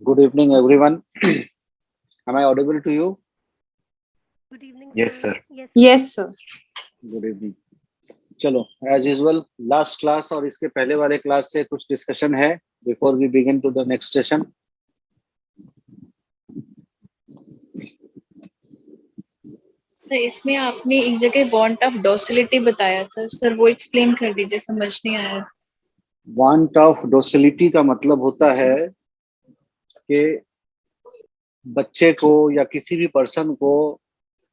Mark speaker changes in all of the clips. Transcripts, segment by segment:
Speaker 1: Good evening, everyone. Am I audible to you?
Speaker 2: Good evening,
Speaker 3: Yes,
Speaker 2: sir.
Speaker 3: sir.
Speaker 2: Yes,
Speaker 4: Yes, sir.
Speaker 1: Good evening. चलो, as usual, last class और इसके पहले वाले class से कुछ discussion है before we begin to the next session.
Speaker 5: Sir इसमें आपने एक जगह वांट ऑफ डॉसिलिटी बताया था सर, वो एक्सप्लेन कर दीजिए, समझ नहीं आया।
Speaker 1: Want of docility का मतलब होता है कि बच्चे को या किसी भी पर्सन को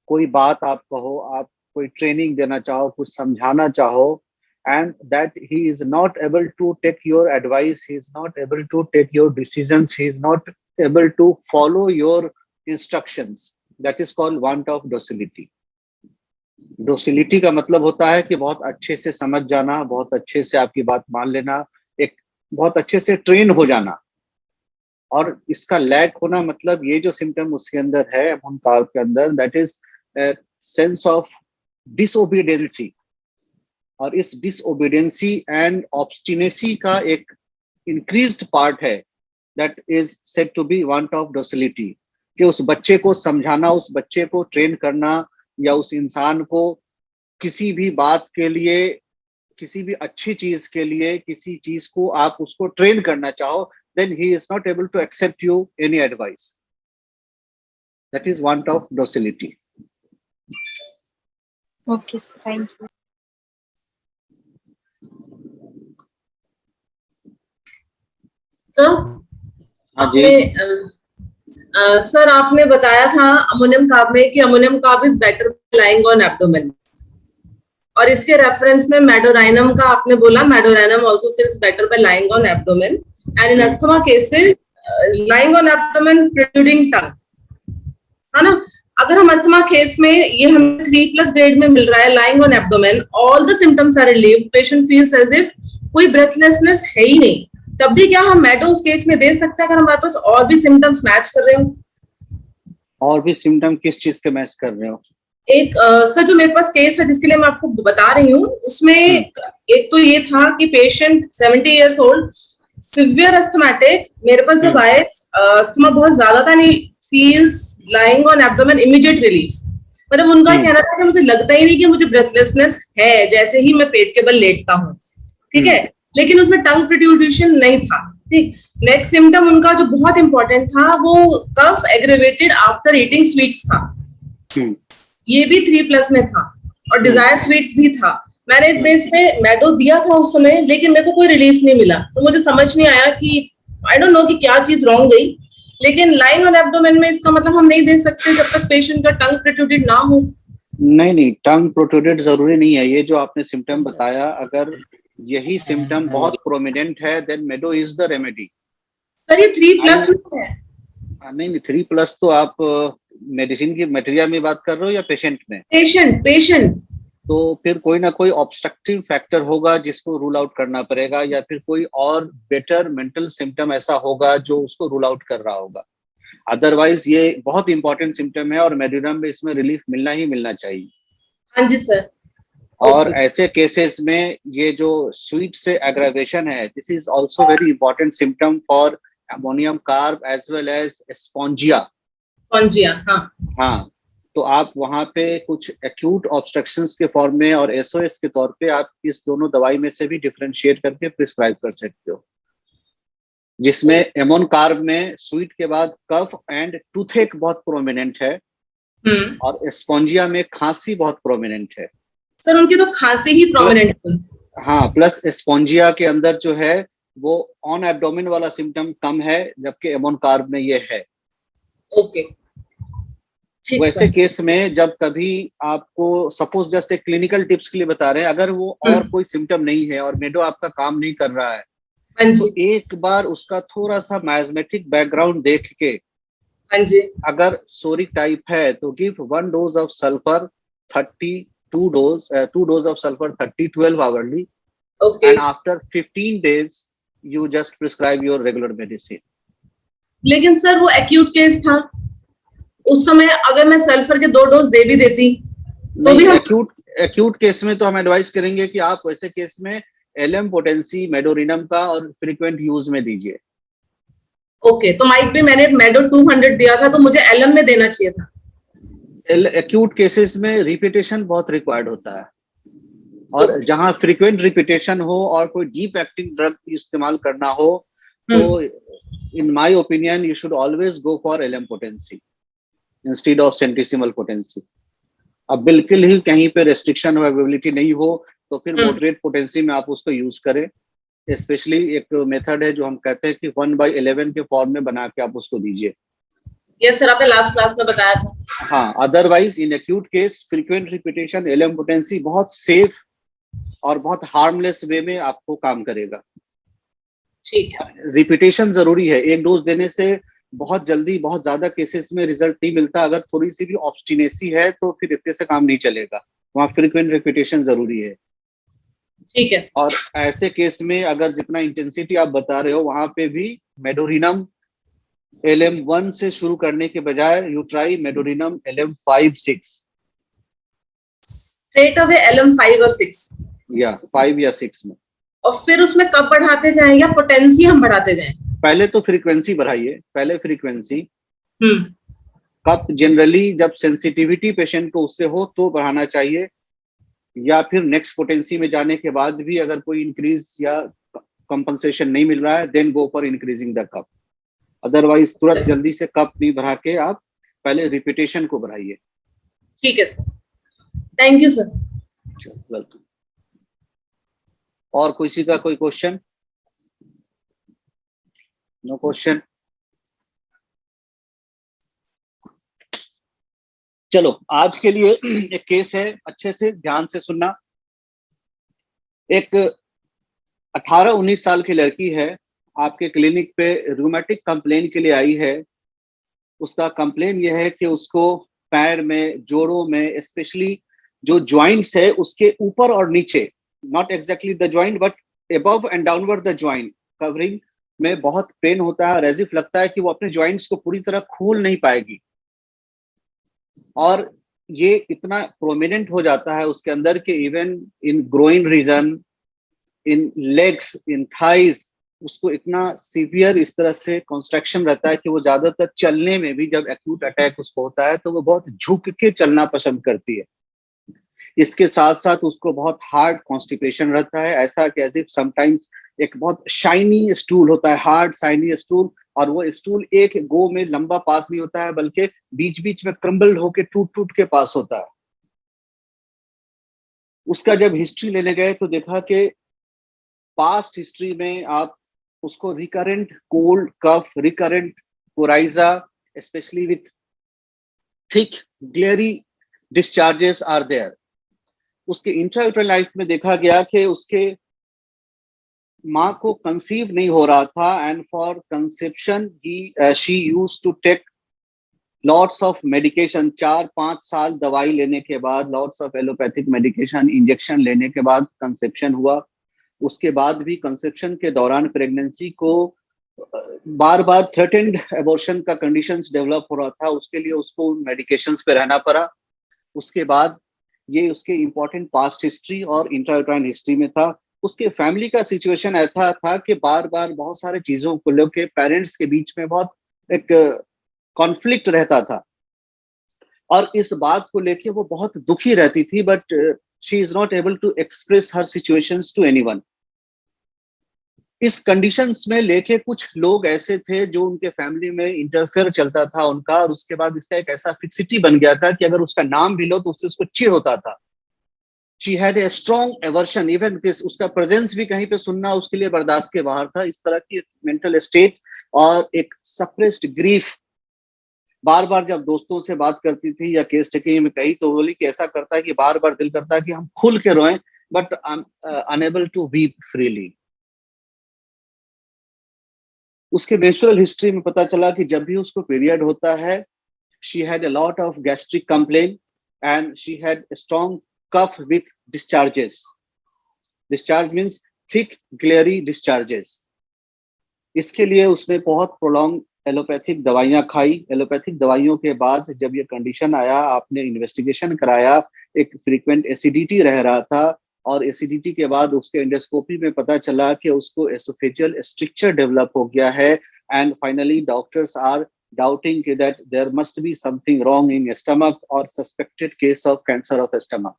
Speaker 1: कोई बात आप कहो, आप कोई ट्रेनिंग देना चाहो, कुछ समझाना चाहो, and that he is not able to take your advice, he is not able to take your decisions, he is not able to follow your instructions. That is called want of docility. डोसिलिटी का मतलब होता है कि बहुत अच्छे से समझ जाना, बहुत अच्छे से आपकी बात मान लेना, एक बहुत अच्छे से ट्रेन हो जाना। और इसका लैक होना मतलब ये जो सिम्टम उसके अंदर है मुनकार के अंदर, that is sense of disobediency. और इस डिसओबीडियंसी एंड ऑब्स्टिनेसी का एक इंक्रीज्ड पार्ट है, that is said to be want of docility. कि उस बच्चे को समझाना, उस बच्चे को ट्रेन करना, या उस इंसान को किसी भी बात के लिए, किसी भी अच्छी चीज के लिए, किसी चीज को आप उसको ट्रेन करना चाहो, then he is not able to accept you any advice. That is want of docility.
Speaker 5: Okay sir, thank you.
Speaker 4: Sir
Speaker 1: हाँ जी।
Speaker 4: सर आपने बताया था अमोनियम कार्ब में कि ammonium carb is better lying on abdomen, और इसके रेफरेंस में medorrhinum का आपने बोला medorrhinum also feels better by lying on abdomen and in asthma cases lying on abdomen protruding tongue, है ना। अगर हम अस्थमा केस में ये हमें 3+ ग्रेड में मिल रहा है lying on abdomen, all the symptoms are relieved, patient feels as if कोई ब्रेथलेसनेस है ही नहीं, तब भी क्या हम मेडो उस केस में दे सकते हैं अगर हमारे पास और भी सिम्टम्स मैच कर रहे हो?
Speaker 1: और भी सिम्टम किस चीज के मैच कर रहे हो?
Speaker 4: एक सर जो मेरे पास केस है जिसके लिए मैं आपको बता रही हूँ, उसमें एक तो ये था कि patient 70 years old, severe asthmatic, मेरे पास जब आए अस्थमा बहुत ज्यादा था, नहीं feels lying on abdomen immediate relief. मतलब उनका कहना था कि मुझे लगता ही नहीं कि मुझे ब्रेथलेसनेस है जैसे ही मैं पेट के बल लेटता हूँ, ठीक है, लेकिन उसमें टंग प्रोट्रूशन नहीं था। ठीक, नेक्स्ट सिम्टम उनका जो बहुत इंपॉर्टेंट था वो कफ एग्रेवेटेड आफ्टर ईटिंग स्वीट्स था, ये भी 3+ में था, और डिजायर स्वीट्स भी था। मैंने इस बेस पे मेडो दिया था उस समय, लेकिन मेरे को कोई रिलीफ नहीं मिला, तो मुझे समझ नहीं आया कि आई डोंट नो कि क्या चीज रॉन्ग गई। लेकिन लाइंग ऑन एब्डोमेन में इसका मतलब हम नहीं दे सकते जब तक पेशेंट का टंग प्रोट्रूडेड ना हो।
Speaker 1: नहीं, टंग प्रोट्रूडेड जरूरी नहीं है। ये जो आपने सिम्टम बताया, अगर यही सिम्टम बहुत प्रोमिनेंट है, then medo is the remedy.
Speaker 4: Sir ये 3+ में है।
Speaker 1: नहीं, 3+ तो आप मेडिसिन की मटेरियल में बात कर रहे हो या पेशेंट में?
Speaker 4: पेशेंट
Speaker 1: तो फिर कोई ना कोई ऑब्स्ट्रक्टिव फैक्टर होगा जिसको रूल आउट करना पड़ेगा, या फिर कोई और बेटर मेंटल सिम्टम ऐसा होगा जो उसको रूल आउट कर रहा होगा। अदरवाइज ये बहुत इंपॉर्टेंट सिम्टम है और मेडिसिन में इसमें रिलीफ मिलना ही मिलना चाहिए।
Speaker 4: हाँ जी सर।
Speaker 1: और ऐसे केसेस में ये जो स्वीट से एग्रावेशन है, this is also very important symptom for ammonium carb as well as spongia. हाँ, तो आप वहां पे कुछ एक्यूट ऑब्स्ट्रक्शंस के फॉर्म में और एसओएस के तौर पे आप इस दोनों दवाई में से भी डिफरेंशिएट करके प्रिस्क्राइब कर सकते हो, जिसमें एमोन कार्ब में स्वीट के बाद कफ एंड टूथेक बहुत प्रोमिनेंट है, और स्पॉन्जिया में खांसी बहुत प्रोमिनेंट है।
Speaker 4: सर उनकी तो खांसी ही प्रोमिनेंट है।
Speaker 1: हाँ, प्लस स्पॉन्जिया के अंदर जो है वो ऑन एब्डोमेन वाला सिम्टम कम है, जबकि एमोन कार्ब में ये है।
Speaker 4: ओके,
Speaker 1: वैसे केस में जब कभी आपको, सपोज जस्ट एक क्लिनिकल टिप्स के लिए बता रहे हैं, अगर वो और कोई सिम्टम नहीं है और मेडो आपका काम नहीं कर रहा है, तो एक बार उसका थोड़ा सा मैथमेटिक बैकग्राउंड देख के, अगर सोरिक टाइप है तो give 1 dose of sulphur 2 dose of sulphur 12 hourly, and after 15 days you just prescribe your regular medicine.
Speaker 4: लेकिन सर वो एक्यूट केस था, उस समय अगर मैं सल्फर के 2 डोज दे भी देती तो भी
Speaker 1: एक्यूट केस में तो हम एडवाइस करेंगे कि आप वैसे केस में एलएम पोटेंसी मेडोरिनम का और फ्रीक्वेंट यूज में दीजिए।
Speaker 4: ओके, तो माइट भी मैंने मेडो 200 दिया था, तो मुझे एलएम में देना चाहिए था।
Speaker 1: एक्यूट केसेस में रिपीटेशन बहुत रिक्वायर्ड होता है, और
Speaker 4: Okay.
Speaker 1: जहां फ्रीक्वेंट रिपीटेशन हो और कोई डीप एक्टिंग ड्रग इस्तेमाल करना हो, तो in my opinion you should always go for LM potency instead of centesimal potency. अब बिल्कुल ही कहीं पे रेस्ट्रिक्शन अवेलेबिलिटी नहीं हो तो फिर मॉडरेट पोटेंसी में आप उसको यूज करें। स्पेशली एक मेथड है जो हम कहते हैं कि 1/11 के फॉर्म में बना के आप उसको दीजिए।
Speaker 4: यस सर, आपने लास्ट क्लास में बताया था।
Speaker 1: हाँ, otherwise in acute case frequent repetition LM potency बहुत सेफ और बहुत हार्मलेस वे में आपको काम करेगा।
Speaker 4: ठीक है।
Speaker 1: रिपीटेशन जरूरी है, एक डोज देने से बहुत जल्दी बहुत ज्यादा केसेस में रिजल्ट नहीं मिलता। अगर थोड़ी सी भी ऑब्स्टिनेसी है तो फिर इतने से काम नहीं चलेगा, वहाँ फ्रीक्वेंट रिपीटेशन जरूरी है।
Speaker 4: ठीक है सर।
Speaker 1: और ऐसे केस में अगर जितना इंटेंसिटी आप बता रहे हो वहां पे भी मेडोरिनम LM1 से शुरू करने के बजाय you try medorrhinum LM5-6
Speaker 4: straight away LM 5 और 6
Speaker 1: या 5 या 6 में।
Speaker 4: और फिर उसमें कब बढ़ाते जाएं या पोटेंसी हम बढ़ाते जाएं?
Speaker 1: पहले तो फ्रीक्वेंसी बढ़ाइए, पहले फ्रीक्वेंसी।
Speaker 4: हम्म।
Speaker 1: कब जनरली जब सेंसिटिविटी पेशेंट को उससे हो तो बढ़ाना चाहिए, या फिर नेक्स्ट पोटेंसी में जाने के बाद भी अगर कोई इंक्रीज या कंपनसेशन नहीं मिल रहा है then go for increasing the cup. Otherwise तुरंत जल्दी से कप नहीं बढ़ा के आप पहले रिपीटेशन को बढ़ाइए।
Speaker 4: ठीक है sir, thank you sir.
Speaker 1: Welcome. और किसी का कोई क्वेश्चन? No question. चलो आज के लिए एक केस है, अच्छे से ध्यान से सुनना। एक 18-19 साल की लड़की है, आपके क्लिनिक पे रूमेटिक कंप्लेन के लिए आई है। उसका कंप्लेन यह है कि उसको पैर में, जोड़ों में, स्पेशली जो ज्वाइंट्स है उसके ऊपर और नीचे, not exactly the joint but above and downward the joint covering में बहुत पेन होता है और एज इफ लगता है कि वो अपने ज्वाइंट्स को पूरी तरह खोल नहीं पाएगी। और ये इतना प्रोमिनेंट हो जाता है उसके अंदर कि even in groin region, in legs, in thighs, उसको इतना सीवियर इस तरह से कंस्ट्रक्शन रहता है कि वो ज्यादातर चलने में भी, जब एक्यूट अटैक उसको होता है तो वो बहुत झुक के चलना पसंद करती है। इसके साथ साथ उसको बहुत हार्ड कॉन्स्टिपेशन रहता है, ऐसा कि एज इफ समटाइम्स एक बहुत शाइनी स्टूल होता है, हार्ड शाइनी स्टूल, और वो स्टूल एक गो में लंबा पास नहीं होता है बल्कि बीच बीच में क्रम्बल होके टूट टूट के पास होता है। उसका जब हिस्ट्री लेने गए तो देखा कि पास्ट हिस्ट्री में आप उसको recurrent cold cough, recurrent coryza, specially with thick glairy discharges are there. उसके इंट्रायूटरल लाइफ में देखा गया कि उसके माँ को कंसीव नहीं हो रहा था, and for conception she used to take lots of medication. 4-5 साल दवाई लेने के बाद, lots of allopathic medication, injection लेने के बाद कंसेप्शन हुआ। उसके बाद भी कंसेप्शन के दौरान प्रेगनेंसी को बार बार थ्रेटेंड एबॉर्शन का कंडीशंस डेवलप हो रहा था, उसके लिए उसको मेडिकेशंस पे रहना पड़ा। उसके बाद ये उसके इम्पोर्टेंट पास्ट हिस्ट्री और इंट्रायूटराइन हिस्ट्री में था। उसके फैमिली का सिचुएशन ऐसा था कि बार बार बहुत सारे चीजों को लेकर पेरेंट्स के बीच में बहुत एक कॉन्फ्लिक्ट रहता था, और इस बात को लेके वो बहुत दुखी रहती थी, but she is not able to express her situations to anyone. इस कंडीशंस में लेके कुछ लोग ऐसे थे जो उनके फैमिली में इंटरफेयर चलता था उनका, और उसके बाद इसका एक ऐसा फिक्सिटी बन गया था कि अगर उसका नाम भी लो तो उससे उसको चिढ़ होता था। She had a strong aversion, even उसका प्रेजेंस भी कहीं पे सुनना उसके लिए बर्दाश्त के बाहर था। इस तरह की मेंटल स्टेट और एक सप्रेस्ड ग्रीफ। बार बार जब दोस्तों से बात करती थी या केस टेकिंग में कही तो बोली कि ऐसा करता है कि बार बार दिल करता है कि हम खुल के रोएं, but I am unable to weep freely. उसके नेचुरल हिस्ट्री में पता चला कि जब भी उसको पीरियड होता है, she had a lot of gastric complain and she had strong cough with discharges. Discharge means thick glairy discharges. इसके लिए उसने बहुत प्रोलॉन्ग एलोपैथिक दवाइयां खाई। एलोपैथिक दवाइयों के बाद जब ये कंडीशन आया, आपने इन्वेस्टिगेशन कराया, एक फ्रीक्वेंट एसिडिटी रह रहा था, और एसिडिटी के बाद उसके एंडोस्कोपी में पता चला कि उसको एसोफेजियल स्ट्रक्चर डेवलप हो गया है, and finally doctors are doubting that there must be something wrong in stomach or suspected case of cancer of stomach.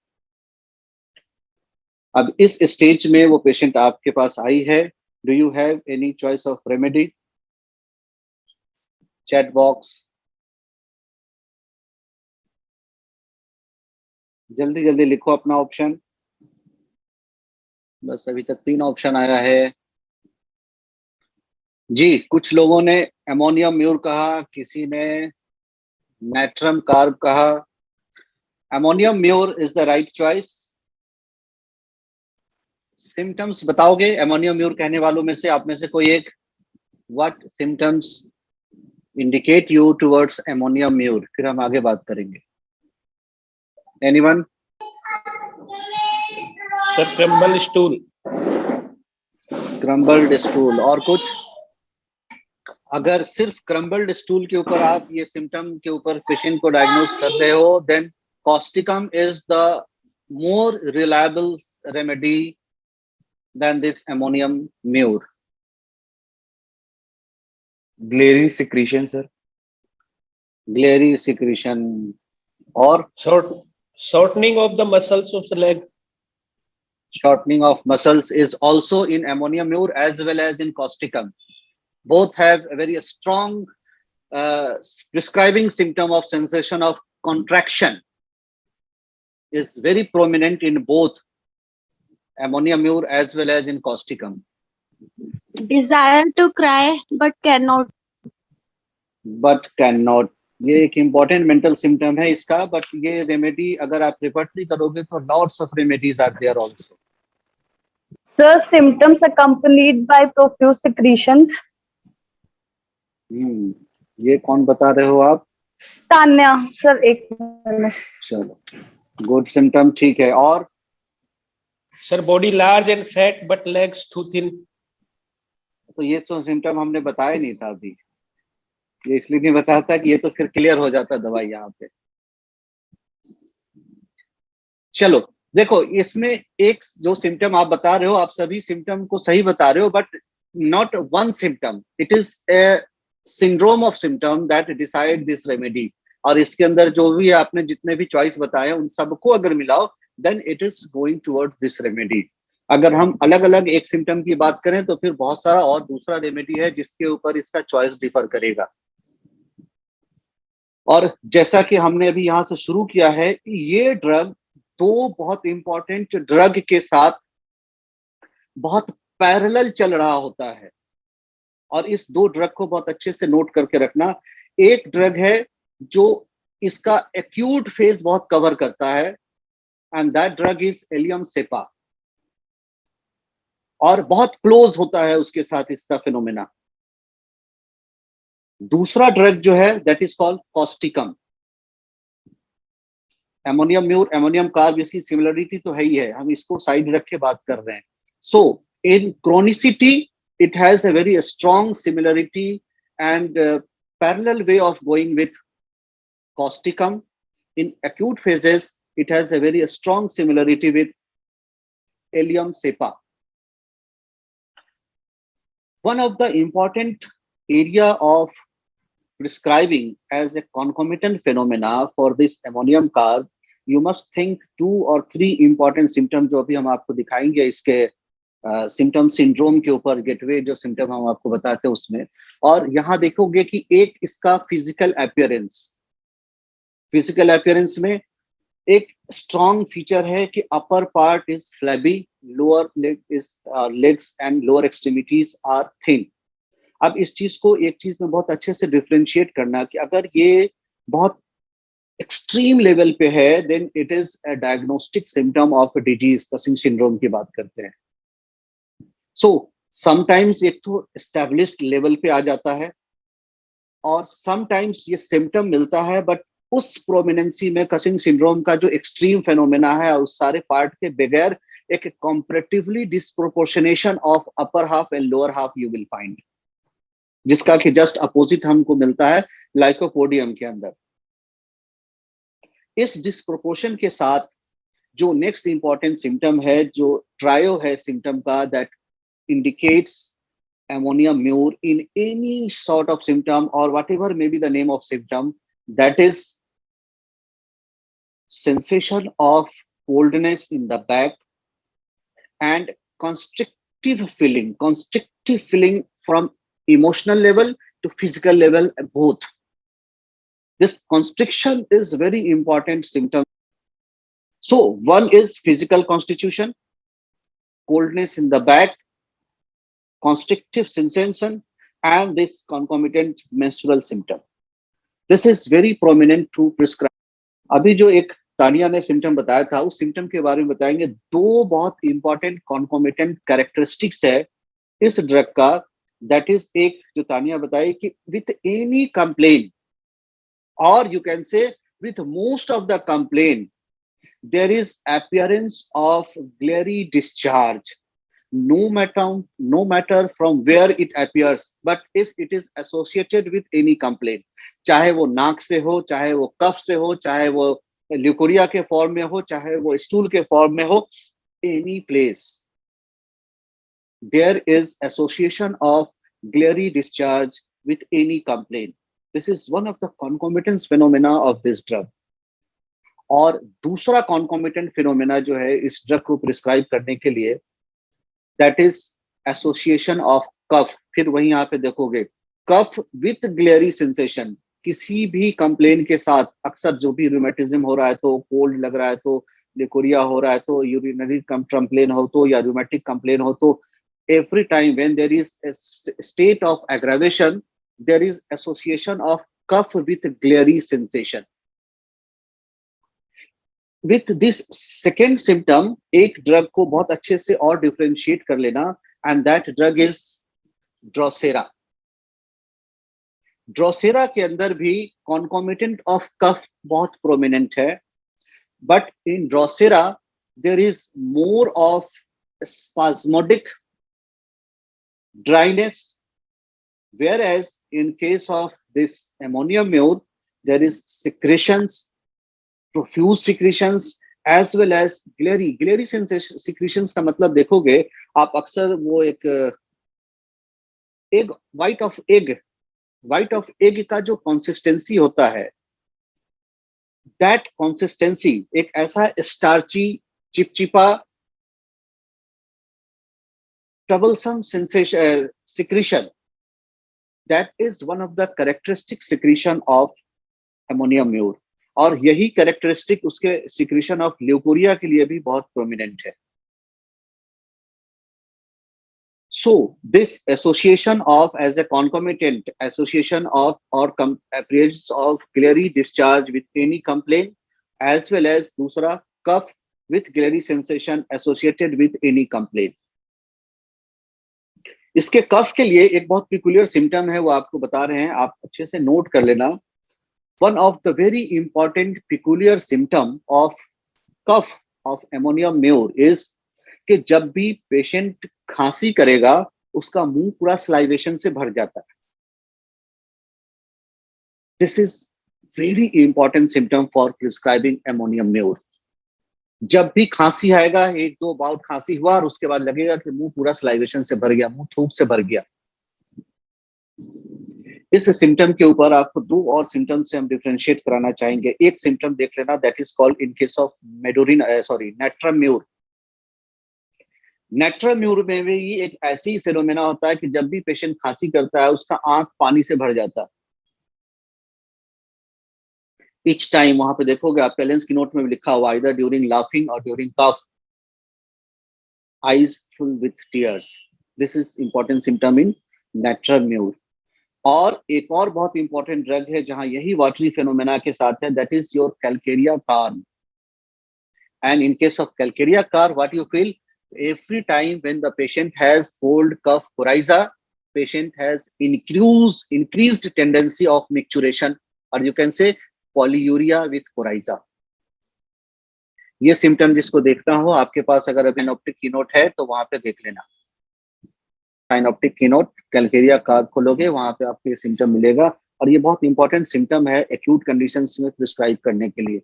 Speaker 1: अब इस स्टेज में वो पेशेंट आपके पास आई है, do you have any choice of remedy? Chat box, जल्दी जल्दी लिखो अपना ऑप्शन। बस अभी तक 3 ऑप्शन आया है जी। कुछ लोगों ने अमोनियम म्यूर कहा, किसी ने नाइट्रम कार्ब कहा। Ammonium mur is the right choice. Symptoms बताओगे अमोनियम म्यूर कहने वालों में से, आप में से कोई एक? What symptoms indicate you towards ammonium mur? फिर हम आगे बात करेंगे। Anyone?
Speaker 3: Sir crumble stool.
Speaker 1: Crumbled stool. और कुछ? अगर सिर्फ क्रम्बल्ड स्टूल के ऊपर आप ये सिम्टम के ऊपर पेशेंट को डायग्नोज कर रहे हो, then causticum is the more reliable remedy than this ammonium mur.
Speaker 6: Glairy secretion sir.
Speaker 1: Glairy secretion. और
Speaker 3: shortening of the muscles of the leg.
Speaker 1: shortening of muscles is also in ammonium mure as well as in causticum. Both have a very strong prescribing symptom of sensation of contraction is very prominent in both ammonium mure as well as in causticum.
Speaker 7: Desire to cry but cannot.
Speaker 1: But cannot, ये एक important mental symptom है इसका, but ये remedy अगर आप repertory करोगे तो lots of remedies are there also.
Speaker 8: Sir, symptoms accompanied by profuse secretions.
Speaker 1: ये कौन बता रहे हो आप?
Speaker 8: तान्या सर, एक मिनट।
Speaker 1: चलो, गुड सिम्टम, ठीक है। और
Speaker 3: sir body large and fat but legs too thin.
Speaker 1: तो ये तो सिम्टम हमने बताया नहीं था अभी, ये इसलिए नहीं बताया था कि ये तो फिर क्लियर हो जाता दवाई यहाँ पे। चलो देखो, इसमें एक जो सिम्टम आप बता रहे हो, आप सभी सिम्टम को सही बता रहे हो, but not one symptom, it is a syndrome of symptom that decide this remedy. और इसके अंदर जो भी आपने जितने भी चॉइस बताए उन सबको अगर मिलाओ then it is going towards this remedy. अगर हम अलग अलग एक सिम्टम की बात करें तो फिर बहुत सारा और दूसरा रेमेडी है जिसके ऊपर इसका चॉइस डिफर करेगा। और जैसा कि हमने अभी यहां से शुरू किया है, ये ड्रग दो बहुत इंपॉर्टेंट ड्रग के साथ बहुत पैरेलल चल रहा होता है, और इस दो ड्रग को बहुत अच्छे से नोट करके रखना। एक ड्रग है जो इसका एक्यूट फेज बहुत कवर करता है, and that drug is allium cepa, और बहुत क्लोज होता है उसके साथ इसका फिनोमेना। दूसरा ड्रग जो है that is called causticum. Ammonium mur, ammonium carb, इसकी सिमिलरिटी तो है ही है, हम इसको साइड रख के बात कर रहे हैं। सो इन chronicity it has a very strong similarity and parallel way of going with causticum. In acute phases, it has a very strong similarity with Allium cepa. One of the important area of prescribing as a concomitant phenomena for this ammonium carb, you must think 2 or 3 important symptoms जो अभी हम आपको दिखाएंगे इसके symptom syndrome के ऊपर, gateway जो symptom हम आपको बताते हैं उसमें। और यहाँ देखोगे कि एक इसका फिजिकल अपीयरेंस में एक स्ट्रॉन्ग फीचर है कि upper part is flabby, lower legs and lower extremities are thin. अब इस चीज को एक चीज में बहुत अच्छे से डिफरेंशिएट करना कि अगर ये बहुत एक्सट्रीम लेवल पे है then it is a diagnostic symptom of disease, Cushing syndrome की बात करते हैं। सो समटाइम्स एक तो एस्टेब्लिश्ड लेवल पे आ जाता है, और समटाइम्स ये सिम्टम मिलता है बट उस प्रोमिनेंसी में कसिंग सिंड्रोम का जो एक्सट्रीम फेनोमेना है उस सारे पार्ट के बगैर एक comparatively disproportionation of upper half and lower half you will find, जिसका कि जस्ट अपोजिट हमको मिलता है लाइकोपोडियम के अंदर। इस डिस्प्रोपोर्शन के साथ जो नेक्स्ट इंपॉर्टेंट सिम्टम है, जो ट्रायो है सिम्टम का, that indicates ammonium mure in any sort of symptom or whatever may be the name of symptom, that is sensation of coldness in the back and constrictive feeling from emotional level to physical level, both. This constriction is very important symptom. So one is physical constitution, coldness in the back, constrictive sensation, and this concomitant menstrual symptom. This is very prominent to prescribe. अभी जो एक तानिया ने symptom बताया था, उस symptom के बारे में बताएंगे. दो बहुत इंपॉर्टेंट कॉन्कोमिटेंट कैरेक्टरिस्टिक्स है इस ड्रग का. दैट इज, एक जो तानिया बताई कि विथ एनी कंप्लेन और यू कैन से with most of the complain there is appearance of glary discharge, no matter from where it appears, but if it is associated with any complaint, चाहे वो नाक से हो, चाहे वो कफ से हो, चाहे वो ल्यूकोरिया के फॉर्म में हो, चाहे वो स्टूल के फॉर्म में हो, any place there is association of glary discharge with any complaint. This is one of the concomitant phenomena of this drug. और दूसरा कॉन्कोमिटेंट फिनोमेना जो है इस ड्रग को प्रिस्क्राइब करने के लिए, दैट इज एसोसिएशन ऑफ कफ. फिर वहीं यहाँ पे देखोगे कफ विथ ग्लेरी सेंसेशन. किसी भी कंप्लेन के साथ, अक्सर जो भी रूमेटिज्म हो रहा है, तो कोल्ड लग रहा है, तो लिकोरिया हो रहा है, तो यूरिनरी कंप्लेन हो, तो या रूमेटिक कंप्लेन हो, तो every time when there is state of aggravation there is association of cough with glairy sensation. With this second symptom एक ड्रग को बहुत अच्छे से और डिफरेंशिएट कर लेना, and that drug is drosera. Drosera के अंदर भी कॉन्कोमिटेंट ऑफ कफ बहुत प्रोमिनेंट है, but in drosera there is more of spasmodic dryness, whereas in case of this ammonium mure there is secretions, profuse secretions as well as glary sensation. secretions का मतलब देखोगे आप अक्सर वो एक white of egg का जो कंसिस्टेंसी होता है, दैट कंसिस्टेंसी एक ऐसा स्टार्ची, चिपचिपा, troublesome sensation secretion, that is one of the characteristic secretion of ammonium mure. और यही कैरेक्टरिस्टिक उसके सिक्रीशन ऑफ ल्यूकोरिया के लिए भी बहुत प्रोमिनेंट है. So this association of, as a concomitant association of or appearance of glary discharge with any complaint, as well as दूसरा cough with glary sensation associated with any complaint. इसके कफ के लिए एक बहुत पिकुलियर सिम्टम है, वो आपको बता रहे हैं, आप अच्छे से नोट कर लेना. One of the very important peculiar symptom of cough of ammonium mure is कि जब भी पेशेंट खांसी करेगा उसका मुंह पूरा स्लाइवेशन से भर जाता है. This is very important symptom for prescribing ammonium mure. जब भी खांसी आएगा, एक दो बाउट खांसी हुआ और उसके बाद लगेगा कि मुंह पूरा स्लाइवेशन से भर गया, मुंह थूक से भर गया. इस सिम्टम के ऊपर आपको दो और सिम्टम से हम डिफरेंशिएट कराना चाहेंगे. एक सिम्टम देख लेना, that is called in case of natrum mur. Natrum mur में भी एक ऐसी फिनोमेना होता है कि जब भी पेशेंट खांसी करता है उसका आंख पानी से भर जाता है. Each time वहां पे देखोगे आप, पेलेंस की नोट में भी लिखा हुआ, either during laughing or during cough, eyes full with tears. This is important symptom in natrum mure. और एक और बहुत इंपॉर्टेंट ड्रग है जहां यही वाटरी फेनोमेना के साथ है, that is your calcarea carb. And in case of calcarea carb, what you feel every time when the patient has cold, cough, coryza, patient has increased tendency of micturition, और you can say polyuria with coryza. ये symptom जिसको देखना हो, आपके पास अगर साइनोप्टिक keynote है तो वहां पे देख लेना. साइनोप्टिक कीनोट कैलकेरिया कार्ड खोलोगे, वहां पे आपको ये सिम्टम मिलेगा, और ये बहुत इंपॉर्टेंट सिम्टम है एक्यूट कंडीशंस में प्रिस्क्राइब करने के लिए.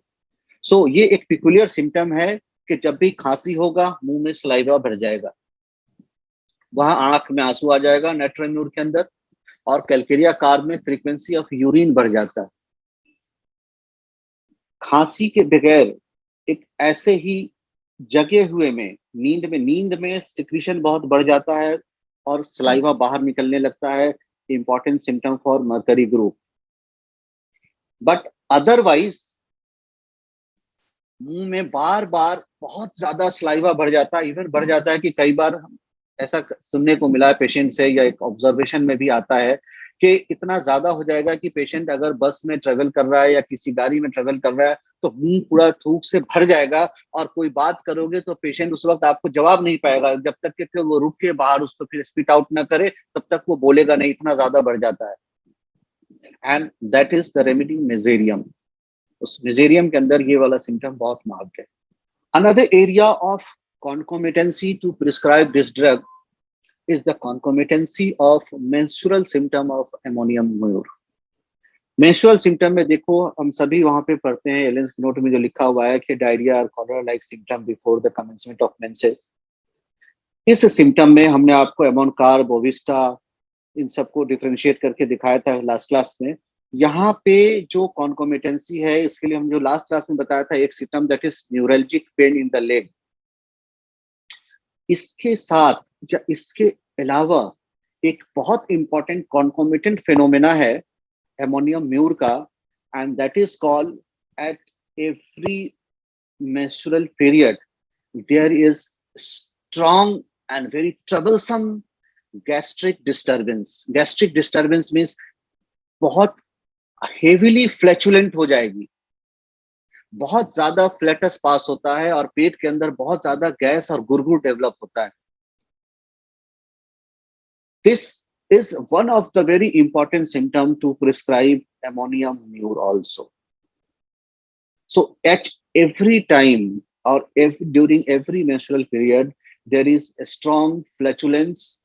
Speaker 1: सो ये एक पिकुलियर सिम्टम है कि जब भी खांसी होगा मुंह में सलाइवा भर जाएगा. वहां आंख में आंसू आ जाएगा नेट्रोम्यूर के अंदर, और कैलकेरिया कार में फ्रीक्वेंसी ऑफ यूरिन बढ़ जाता है। खांसी के बगैर एक ऐसे ही जगे हुए में नींद में सिक्रीशन बहुत बढ़ जाता है और सलाइवा बाहर निकलने लगता है, important symptom for mercury group. But otherwise मुंह में बार बार बहुत ज्यादा सलाइवा बढ़ जाता है, इवन बढ़ जाता है कि कई बार ऐसा सुनने को मिला है पेशेंट से, या एक ऑब्जर्वेशन में भी आता है कि इतना ज्यादा हो जाएगा कि पेशेंट अगर बस में ट्रेवल कर रहा है या किसी गाड़ी में ट्रेवल कर रहा है तो मुंह पूरा थूक से भर जाएगा, और कोई बात करोगे तो पेशेंट उस वक्त आपको जवाब नहीं पाएगा, जब तक कि फिर वो रुक के बाहर उसको फिर स्पीट आउट ना करे तब तक वो बोलेगा नहीं, इतना ज्यादा बढ़ जाता है। And that is the remedy mezereum. उस मेजेरियम के अंदर ये वाला सिम्टम बहुत मार्क है। Another area of concomitancy to prescribe this drug is the concomitancy of menstrual symptom of ammonium mure. menstrual symptom में देखो हम सभी वहां पे पढ़ते हैं एलेंस के नोट में जो लिखा हुआ है कि डायरिया और cholera like symptom before the commencement of menses. इस सिम्टम में हमने आपको एमोनकार, बोविस्टा, इन सबको डिफरेंशिएट करके दिखाया था लास्ट क्लास में। यहाँ पे जो कॉन्कोमिटेंसी है इसके लिए हम जो लास्ट क्लास में बताया था एक symptom that is neuralgic pain in the leg. इसके साथ या इसके अलावा एक बहुत इंपॉर्टेंट कॉन्कोमिटेंट फिनोमेना है एमोनियम म्यूर का, and that is called at every menstrual period there is strong and very troublesome gastric disturbance. Gastric disturbance means बहुत heavily flatulent हो जाएगी, बहुत ज्यादा फ्लैटस पास होता है और पेट के अंदर बहुत ज्यादा गैस और गुरगुर डेवलप होता है। This is one of the very important symptom to prescribe ammonium mure also. So at every time or during every menstrual period, there is a strong flatulence,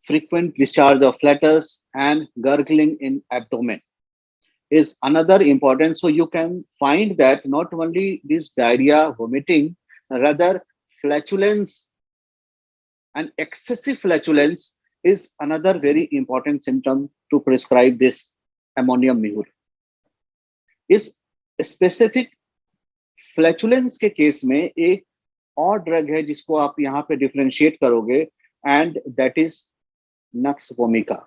Speaker 1: frequent discharge of flatus, and gurgling in abdomen is another important. So you can find that not only this diarrhea, vomiting, rather flatulence and excessive flatulence is another very important symptom to prescribe this ammonium mure. इस specific flatulence के case में एक और drug है जिसको आप यहाँ पे डिफरेंशिएट करोगे, and that is nux vomica.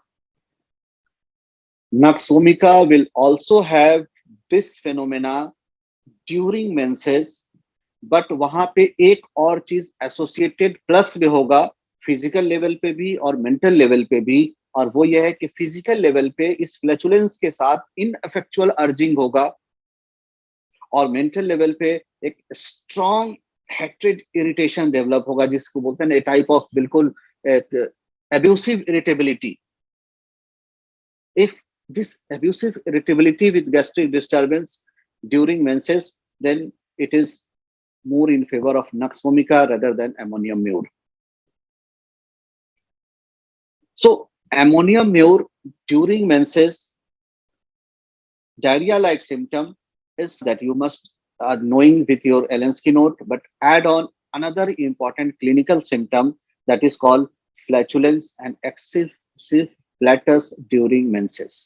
Speaker 1: Nux vomica will also have this phenomena during menses, but वहां पे एक और चीज एसोसिएटेड प्लस में होगा फिजिकल लेवल पे भी और मेंटल लेवल पे भी, और वो ये है कि फिजिकल लेवल पे इस फ्लैचुलेंस के साथ इनएफेक्चुअल अर्जिंग होगा, और मेंटल लेवल पे एक स्ट्रॉन्ग हेट्रेड इरिटेशन डेवलप होगा जिसको बोलते हैं टाइप ऑफ बिल्कुल abusive irritability. If this abusive irritability with gastric disturbance during menses, then it is more in favor of nux vomica rather than ammonium mure. So ammonium mure during menses, diarrhea-like symptom is that you must knowing with your Alensky note, but add on another important clinical symptom that is called flatulence and excessive flatus during menses.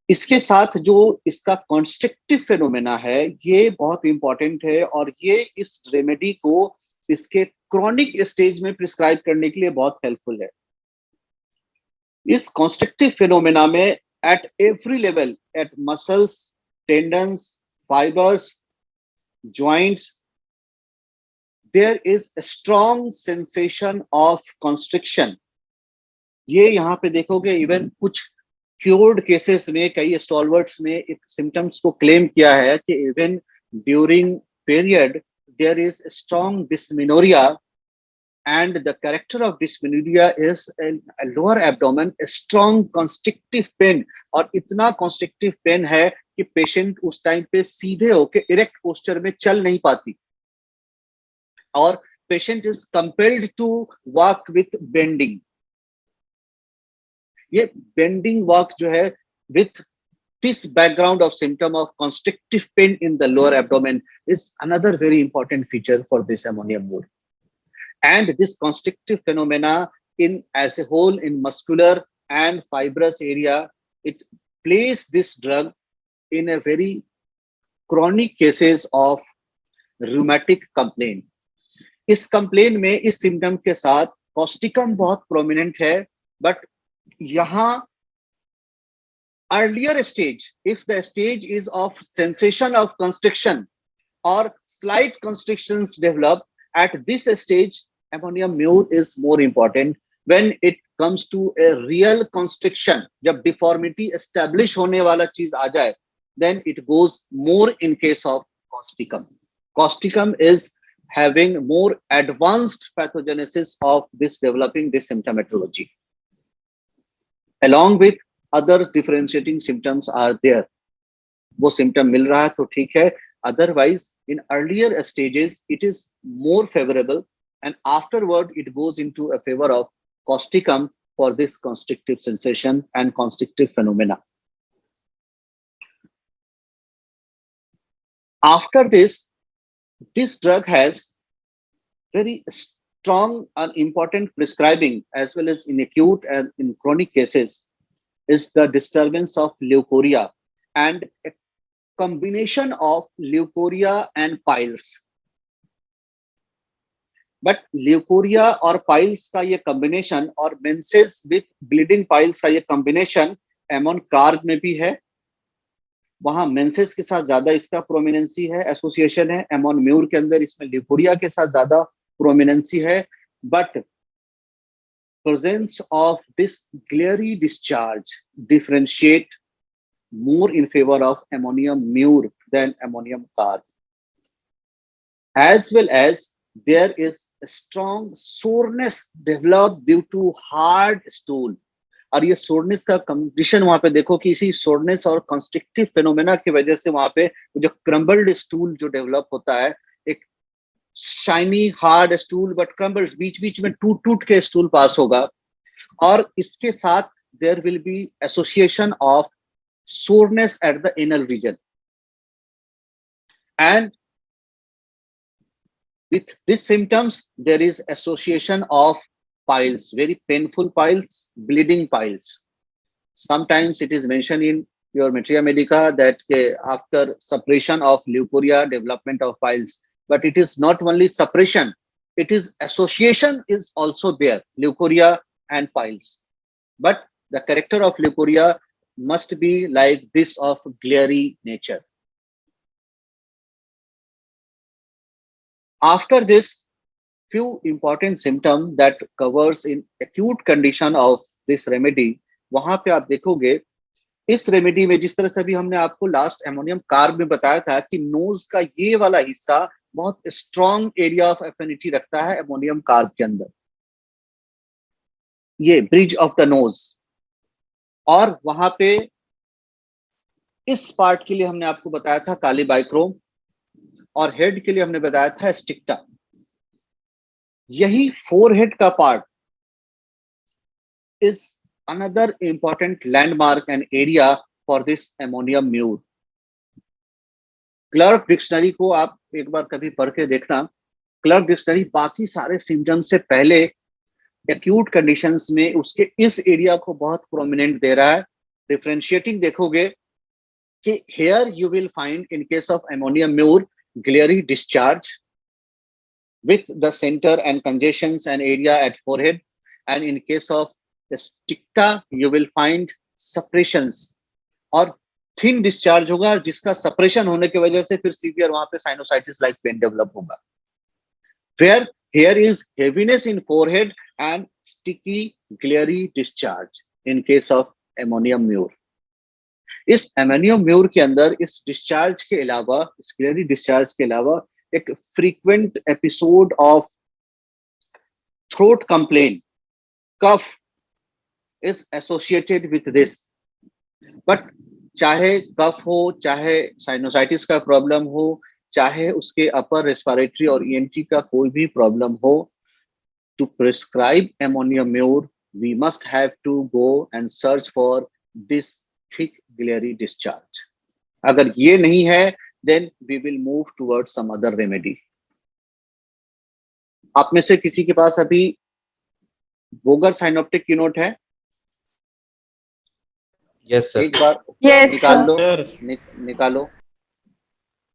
Speaker 1: इसके साथ जो इसका कॉन्स्ट्रिक्टिव phenomena है ये बहुत important है, और ये इस रेमेडी को इसके क्रॉनिक स्टेज में प्रिस्क्राइब करने के लिए बहुत हेल्पफुल है. इस कॉन्स्ट्रिक्टिव फेनोमेना में at every level, at muscles, tendons, fibres, joints, there is a strong sensation of constriction. ये यहाँ पे देखोगे इवन कुछ क्योर्ड केसेस में कई स्टॉलवर्ट्स ने एक सिम्टम्स को क्लेम किया है कि even during period there is strong dysmenorrhoea, and the character of dysmenorrhoea is lower abdomen, strong constrictive pain, और इतना कॉन्स्ट्रिक्टिव पेन है कि पेशेंट उस टाइम पे सीधे होके इरेक्ट पोस्चर में चल नहीं पाती, और patient is compelled to walk with bending. ये बेंडिंग वॉक जो है with this background of symptom of constrictive pain in the lower abdomen is another very important feature for this ammonium mur. And this constrictive phenomena in as a whole in muscular and fibrous area, it place this drug in a very chronic cases of rheumatic complaint. इस complain में इस symptom के साथ Causticum बहुत prominent है, but यहाँ earlier stage, if the stage is of sensation of constriction or slight constrictions develop, at this stage ammonium mure is more important. When it comes to a real constriction, जब deformity establish होने वाला चीज आ जाए, then it goes more in case of causticum. Causticum is having more advanced pathogenesis of this developing this symptomatology. Along with other differentiating symptoms are there. वो symptom मिल रहा है तो ठीक है. Otherwise, in earlier stages, it is more favorable, and afterward, it goes into a favor of causticum for this constrictive sensation and constrictive phenomena. After this drug has very strong and important prescribing as well as in acute and in chronic cases is the disturbance of leukorrhea and a combination of leukorrhea and piles. But leukorrhea और piles का ये combination और menses with bleeding piles का ये combination amon carb में भी है. वहां menses के साथ ज्यादा इसका प्रोमिनेंसी है, एसोसिएशन है. amon mure के अंदर इसमें leukorrhea के साथ ज्यादा प्रोमिनेंसी है. But presence of this glary discharge differentiate more in favor of ammonium mure than ammonium carb. As well as there is a strong soreness developed due to hard stool. और ये soreness का condition वहां पे देखो कि इसी soreness और कंस्ट्रिक्टिव phenomena की वजह से वहां पे जो क्रम्बल्ड स्टूल जो डेवलप होता है, एक shiny hard stool but crumbled, बीच बीच में टूट टूट के स्टूल पास होगा. और इसके साथ there will be association of soreness at the anal region, and with these symptoms there is association of piles, very painful piles, bleeding piles. Sometimes it is mentioned in your materia medica that after suppression of leukorrhea, development of piles, but it is not only suppression, it is association is also there, leukorrhea and piles. But the character of leukorrhea must be like this of glary nature. After this, few important symptoms that covers in acute condition of this remedy. वहां पे आप देखोगे इस remedy में जिस तरह से भी हमने आपको लास्ट एमोनियम कार्ब में बताया था कि नोज का ये वाला हिस्सा बहुत स्ट्रॉन्ग एरिया ऑफ एफिनिटी रखता है एमोनियम कार्ब के अंदर, ये ब्रिज ऑफ द नोज. और वहां पे इस पार्ट के लिए हमने आपको बताया था काली बाइक्रोम, और हेड के लिए हमने बताया था स्टिक्टा. यही फोरहेड का part is another important landmark and area for this ammonium mur. Clarke dictionary को आप एक बार कभी पढ़ के देखना. क्लर्क डिक्शनरी बाकी सारे सिम्टम से पहले एक्यूट कंडीशंस में उसके इस एरिया को बहुत प्रोमिनेंट दे रहा है. डिफरेंशिएटिंग देखोगे कि here you will find in case of ammonium mure glary discharge with the center and congestions and area at forehead, and in case of the sticta you will find suppressions और thin discharge होगा जिसका suppression होने की वजह से फिर severe वहां पे sinusitis like pain develop होगा. Where here is heaviness in forehead and sticky glary discharge in case of ammonium mure. इस एमोनियम म्यूर के अंदर इस डिस्चार्ज के अलावा, इस ग्लेरी डिस्चार्ज के अलावा एक frequent episode of throat complain, cough is associated with this. But चाहे कफ हो, चाहे साइनोसाइटिस का प्रॉब्लम हो, चाहे उसके अपर रेस्पिरेटरी और ईएनटी का कोई भी प्रॉब्लम हो, to prescribe ammonium mur we must have to go and search for this thick glary discharge. अगर ये नहीं है then we will move towards some other remedy. आप में से किसी के पास अभी वोगर साइनोप्टिक कीनोट है?
Speaker 9: Yes sir.
Speaker 1: एक बार
Speaker 8: Yes,
Speaker 1: निकाल
Speaker 8: sir.
Speaker 1: लो,
Speaker 3: Sir,
Speaker 1: निकालो।